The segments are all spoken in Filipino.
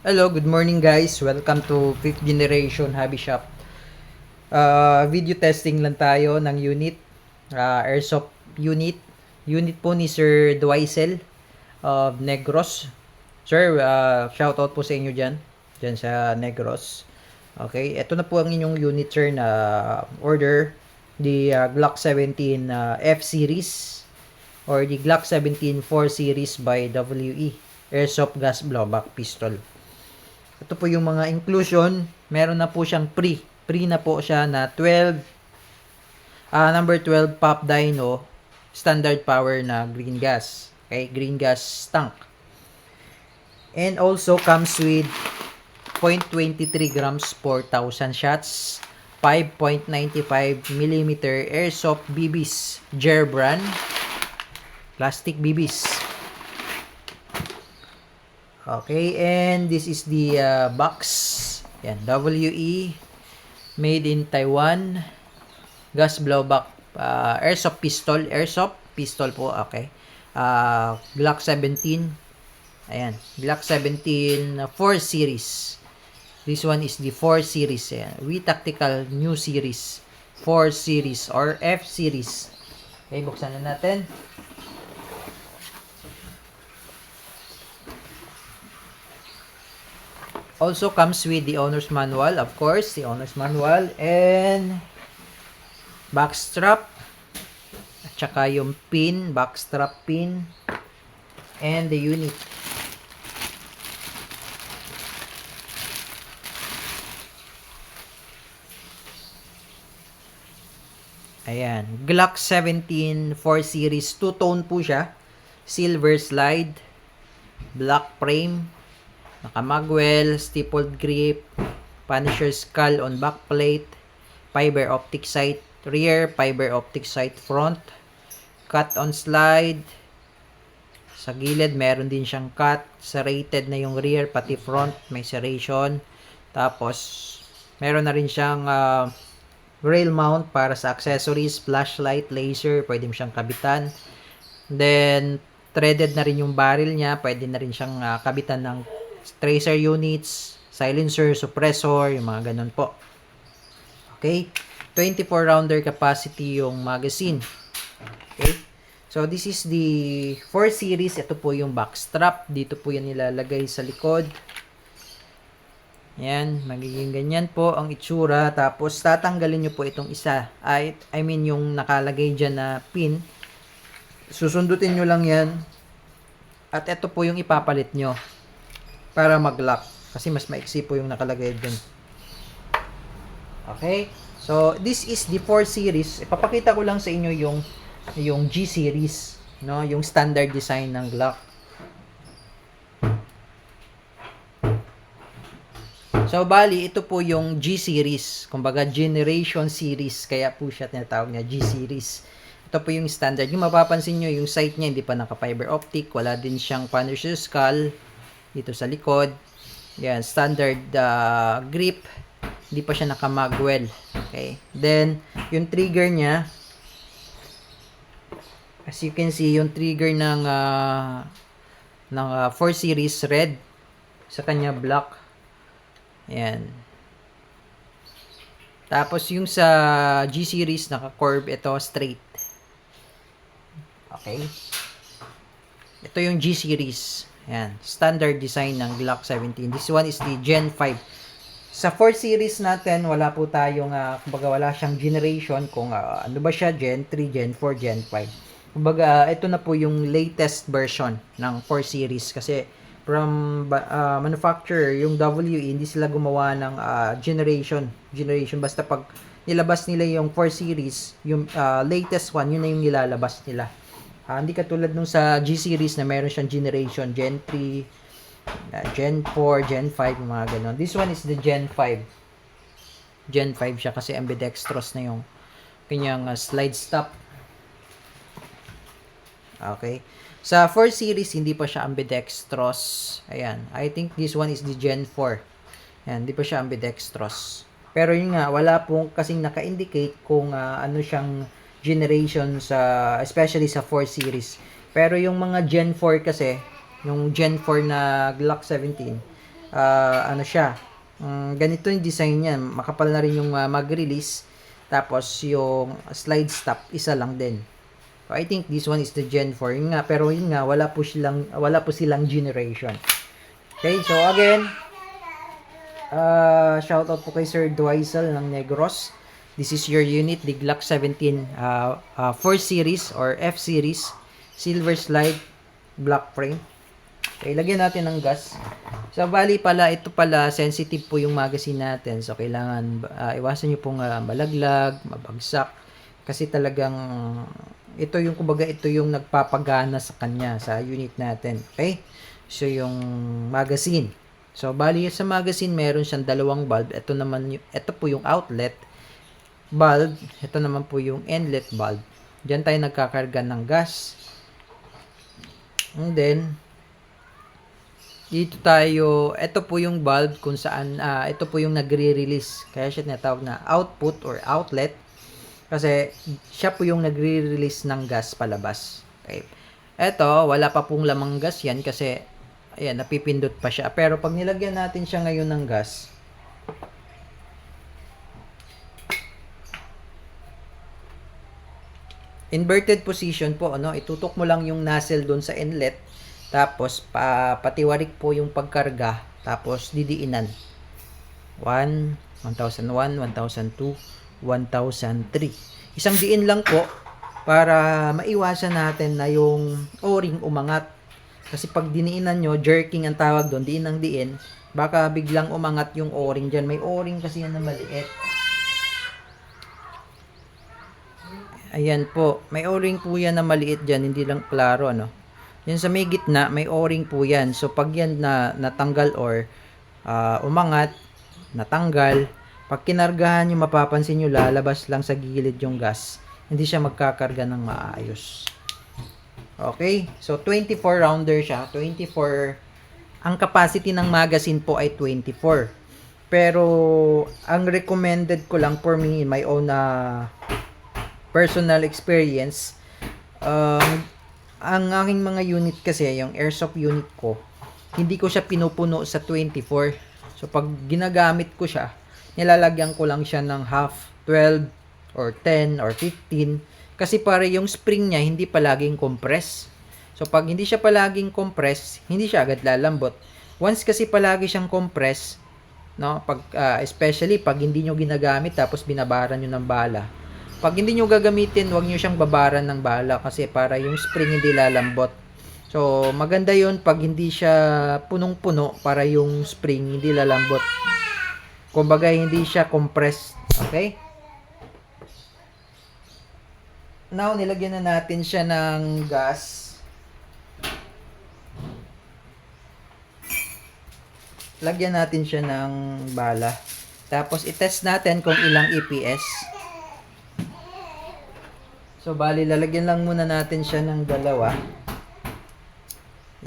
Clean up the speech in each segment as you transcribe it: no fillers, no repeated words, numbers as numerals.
Hello, good morning guys. Welcome to 5th generation hobby shop. Video testing lang tayo ng unit. Airsoft unit. Unit po ni Sir Dwaisel of Negros. Sir, shoutout po sa inyo dyan. Dyan sa Negros. Okay, ito na po ang inyong unit sir na order. The Glock 17 F series or the Glock 17 4 series by WE. Airsoft gas blowback pistol. Ito po yung mga inclusion. Meron na po siyang pre. Pre na po siya na 12, number 12 pop dyno, standard power na green gas. Okay, green gas tank. And also comes with 0.23 grams per 1,000 shots, 5.95 mm airsoft BBs, Gerbrand, plastic BBs. Okay, and this is the box. Yan, WE, made in Taiwan, gas blowback, airsoft pistol po, okay. Glock 17, ayan, Glock 17 4 series. This one is the 4 series, ayan. We Tactical New Series, 4 series or F series. Okay, buksan na natin. Also comes with the owner's manual, of course, the owner's manual and back strap at saka yung pin, back strap pin and the unit. Ayan, Glock 17 4 series, two-tone po siya. Silver slide, black frame, naka-magwell, stippled grip, Punisher skull on backplate, fiber optic sight rear, fiber optic sight front, cut on slide. Sa gilid, meron din siyang cut. Serrated na yung rear, pati front, may serration. Tapos, meron na rin siyang rail mount para sa accessories, flashlight, laser, pwede mo siyang kabitan. Then, threaded na rin yung barrel niya, pwede na rin siyang kabitan ng tracer units, silencer, suppressor, yung mga ganun po. Okay? 24 rounder capacity yung magazine. Okay? So, this is the 4 series. Ito po yung back strap. Dito po yan nilalagay sa likod. Yan. Magiging ganyan po ang itsura. Tapos, tatanggalin nyo po itong isa. I mean, yung nakalagay dyan na pin. Susundutin nyo lang yan. At ito po yung ipapalit nyo para mag-lock. Kasi mas maiksi po yung nakalagay dyan. Okay? So, this is the 4 series. Ipapakita ko lang sa inyo yung G series, no? Yung standard design ng Glock. So, bali, ito po yung G series. Kumbaga, generation series. Kaya po siya tinatawag na G series. Ito po yung standard. Yung mapapansin nyo, yung sight niya hindi pa naka-fiber optic. Wala din siyang Punisher skull dito sa likod. Yan, standard grip. Hindi pa siya naka-magwell. Okay. Then, yung trigger niya, as you can see, yung trigger ng 4 series red. Sa kanya black. Ayan. Tapos, yung sa G series, naka-curve ito straight. Okay. Ito yung G series. Ayan. Standard design ng Glock 17. This one is the Gen 5. Sa 4 series natin, wala po tayong, kumbaga wala siyang generation kung ano ba siya, Gen 3, Gen 4, Gen 5. Kumbaga, ito na po yung latest version ng 4 series kasi from manufacturer, yung WE, hindi sila gumawa ng generation. Basta pag nilabas nila yung 4 series, yung latest one, yun na yung nilalabas nila. Hindi katulad nung sa G series na meron siyang generation, Gen 3, Gen 4, Gen 5, mga ganon. This one is the Gen 5. Gen 5 siya kasi ambidextrous na yung kanyang slide stop. Okay. Sa 4 series, hindi pa siya ambidextrous. Ayan. I think this one is the Gen 4. Ayan, hindi pa siya ambidextrous. Pero yun nga, wala pong kasing naka-indicate kung ano siyang generation sa, especially sa 4 series. Pero yung mga Gen 4 kasi, yung Gen 4 na Glock 17, ano siya, ganito yung design niya, makapal na rin yung mag-release, tapos yung slide stop isa lang din. So, I think this one is the Gen 4 yun nga, pero yun nga wala po silang generation. Okay, so again, shoutout po kay Sir Dwaisel ng Negros. This is your unit, the Glock 17 4 series or F series, silver slide, black frame. Okay, lagyan natin ng gas. So, bali pala, ito pala, sensitive po yung magazine natin. So, kailangan iwasan nyo pong malaglag, mabagsak. Kasi talagang, ito yung, kumbaga, ito yung nagpapagana sa kanya, sa unit natin. Okay? So, yung magazine. So, bali sa magazine, meron siyang dalawang bulb. Ito naman, ito po yung outlet bulb. Ito naman po yung inlet bulb. Diyan tayo nagkakarga ng gas. And then, dito tayo, ito po yung bulb kung saan, ito po yung nagre-release. Kaya siya tinatawag na output or outlet. Kasi, siya po yung nagre-release ng gas palabas. Okay. Ito, wala pa pong lamang gas yan kasi, ayan, napipindot pa siya. Pero pag nilagyan natin siya ngayon ng gas, inverted position po, ano, itutok mo lang yung nozzle doon sa inlet. Tapos, patiwarik po yung pagkarga. Tapos, didiinan. 1, 1001, 1002, 1003. Isang diin lang po para maiwasan natin na yung o-ring umangat. Kasi pag diniinan nyo, jerking ang tawag doon, diin ng diin, baka biglang umangat yung o-ring dyan. May o-ring kasi yan na maliit. Ayan po. May o-ring po yan na maliit dyan, hindi lang klaro, ano. Yan sa may gitna, may o-ring po yan. So, pag yan natanggal or umangat, natanggal, pag kinargahan nyo, mapapansin nyo, lalabas lang sa gilid yung gas. Hindi siya magkakarga ng maayos. Okay? So, 24 rounder siya. 24. Ang capacity ng magazine po ay 24. Pero, ang recommended ko lang for me, in my own personal experience, ang aking mga unit kasi, yung airsoft unit ko, hindi ko siya pinupuno sa 24. So, pag ginagamit ko siya, nilalagyan ko lang siya ng half, 12, or 10, or 15. Kasi para yung spring niya, hindi palaging compress. So, pag hindi siya palaging compress, hindi siya agad lalambot. Once kasi palagi siyang compress, no, pag, especially pag hindi nyo ginagamit, tapos binabaran nyo ng bala, pag hindi nyo gagamitin, huwag nyo siyang babaran ng bala kasi para yung spring hindi lalambot. So, maganda yun pag hindi siya punong-puno para yung spring hindi lalambot. Kumbaga, hindi siya compressed. Okay? Now, nilagyan na natin siya ng gas. Lagyan natin siya ng bala. Tapos, itest natin kung ilang EPS. So, bali, lalagyan lang muna natin siya ng dalawa.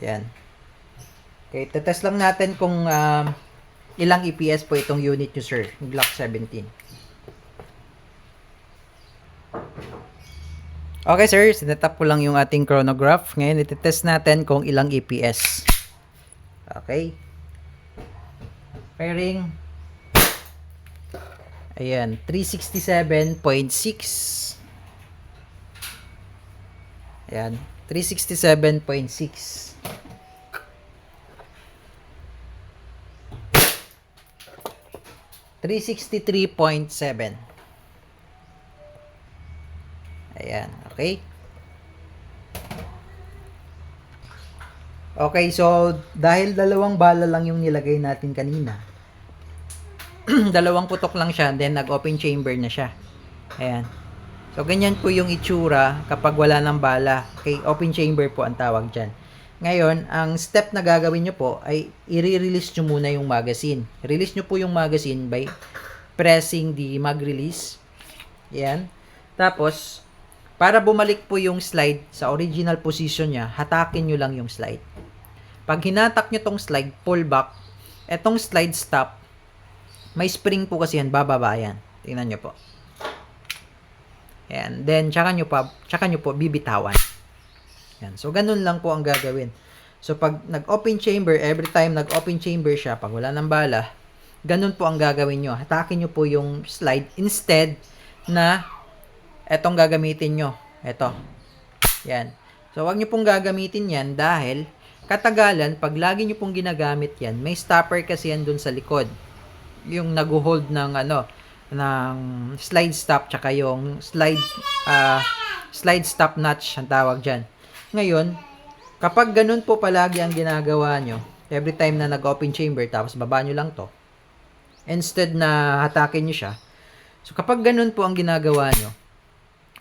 Yan. Okay, tetest lang natin kung ilang EPS po itong unit nyo, sir. Glock 17. Okay, sir. Sinetap ko lang yung ating chronograph. Ngayon, itetest natin kung ilang EPS. Okay. Pairing. Ayan, 367.6. Ayan, 367.6. $363.7. Ayan, okay. Okay, so dahil dalawang bala lang yung nilagay natin kanina, dalawang putok lang siya, then nag-open chamber na siya. Ayan. So, ganyan po yung itsura kapag wala ng bala. Okay, open chamber po ang tawag dyan. Ngayon, ang step na gagawin nyo po ay i-release nyo muna yung magazine. Release nyo po yung magazine by pressing the mag release. Yan. Tapos, para bumalik po yung slide sa original position niya, hatakin nyo lang yung slide. Pag hinatak nyo tong slide, pull back. Etong slide stop, may spring po kasi yan, bababa yan. Tingnan nyo po. Ayan. Then, tsaka nyo po bibitawan. Yan. So, ganun lang po ang gagawin. So, pag nag-open chamber, every time nag-open chamber siya, pag wala ng bala, ganun po ang gagawin nyo. Hatakin nyo po yung slide instead na etong gagamitin nyo. Eto. Yan. So, wag nyo pong gagamitin yan dahil katagalan, pag lagi nyo pong ginagamit yan, may stopper kasi yan dun sa likod. Yung nag-hold ng ng slide stop tsaka yung slide stop notch ang tawag dyan. Ngayon, kapag ganun po palagi ang ginagawa nyo, every time na nag-open chamber, tapos baba nyo lang to, instead na hatakin nyo siya, so kapag ganun po ang ginagawa nyo,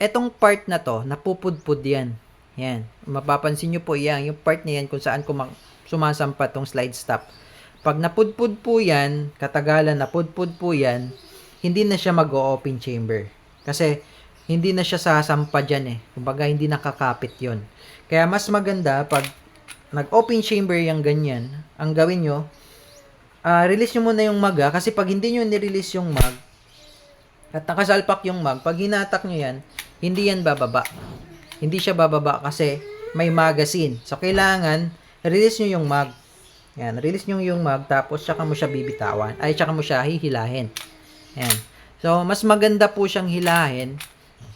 etong part na to, napupudpud yan. Yan. Mapapansin nyo po yan, yung part na yan kung saan sumasampa tong slide stop. Pag napudpud po yan, katagalan napudpud po yan, hindi na siya mag-open chamber. Kasi, hindi na siya sasampa dyan eh. Kumbaga, hindi nakakapit yon. Kaya, mas maganda, pag nag-open chamber yung ganyan, ang gawin nyo, release nyo muna yung mag kasi pag hindi nyo nirelease yung mag, at nakasalpak yung mag, pag hinatak nyo yan, hindi yan bababa. Hindi siya bababa kasi may magazine. So, kailangan, release nyo yung mag. Yan, release nyo yung mag, tapos tsaka mo siya bibitawan. Ay, tsaka mo siya hihilahin. Yan. So, mas maganda po siyang hilahin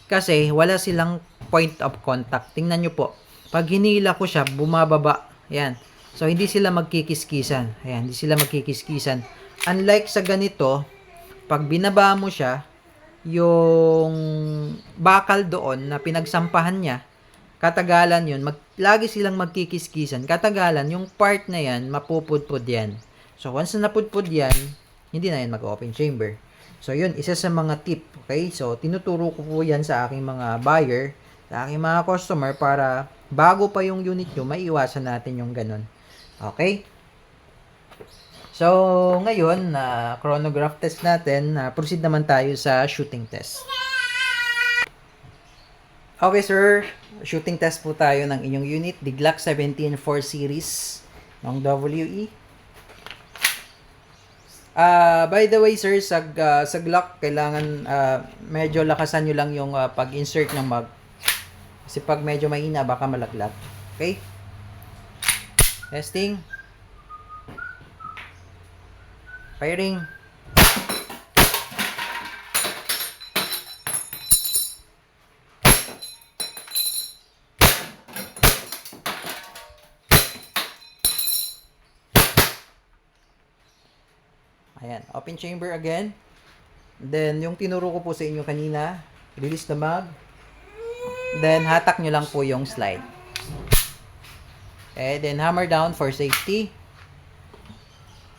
kasi wala silang point of contact. Tingnan nyo po. Pag hinila ko siya, bumababa. Yan. So, hindi sila magkikiskisan. Ayan, hindi sila magkikiskisan. Unlike sa ganito, pag binaba mo siya, yung bakal doon na pinagsampahan niya, katagalan yun, lagi silang magkikiskisan. Katagalan, yung part na yan, mapupudpud yan. So, once na napudpud yan, hindi na yan mag-open chamber. So, yun, isa sa mga tip. Okay? So, tinuturo ko po yan sa aking mga buyer, sa aking mga customer, para bago pa yung unit nyo, maiiwasan natin yung ganun. Okay? So, ngayon, chronograph test natin, proceed naman tayo sa shooting test. Okay, sir. Shooting test po tayo ng inyong unit, the Glock 17 4 series ng WE. By the way, sir, sa Glock, kailangan medyo lakasan nyo lang yung pag-insert ng mag. Kasi pag medyo mahina, baka malaglag. Okay? Testing. Firing. Ayan, open chamber again. Then, yung tinuro ko po sa inyo kanina, release the mag. Then, hatak nyo lang po yung slide. Okay, then hammer down for safety.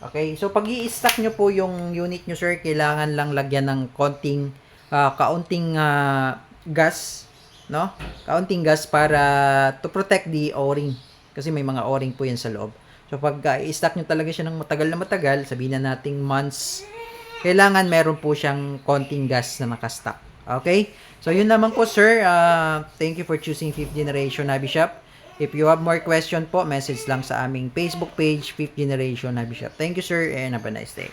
Okay, so pag i-stack nyo po yung unit nyo, sir, kailangan lang lagyan ng kaunting gas, no? Kaunting gas para to protect the O-ring. Kasi may mga O-ring po yan sa loob. So, pag i-stack nyo talaga siya ng matagal, sabihin na nating months, kailangan meron po siyang konting gas na nakastack. Okay? So, yun naman po, sir. Thank you for choosing 5th Generation Hobby Shop. If you have more question po, message lang sa aming Facebook page, 5th Generation Hobby Shop. Thank you, sir, and have a nice day.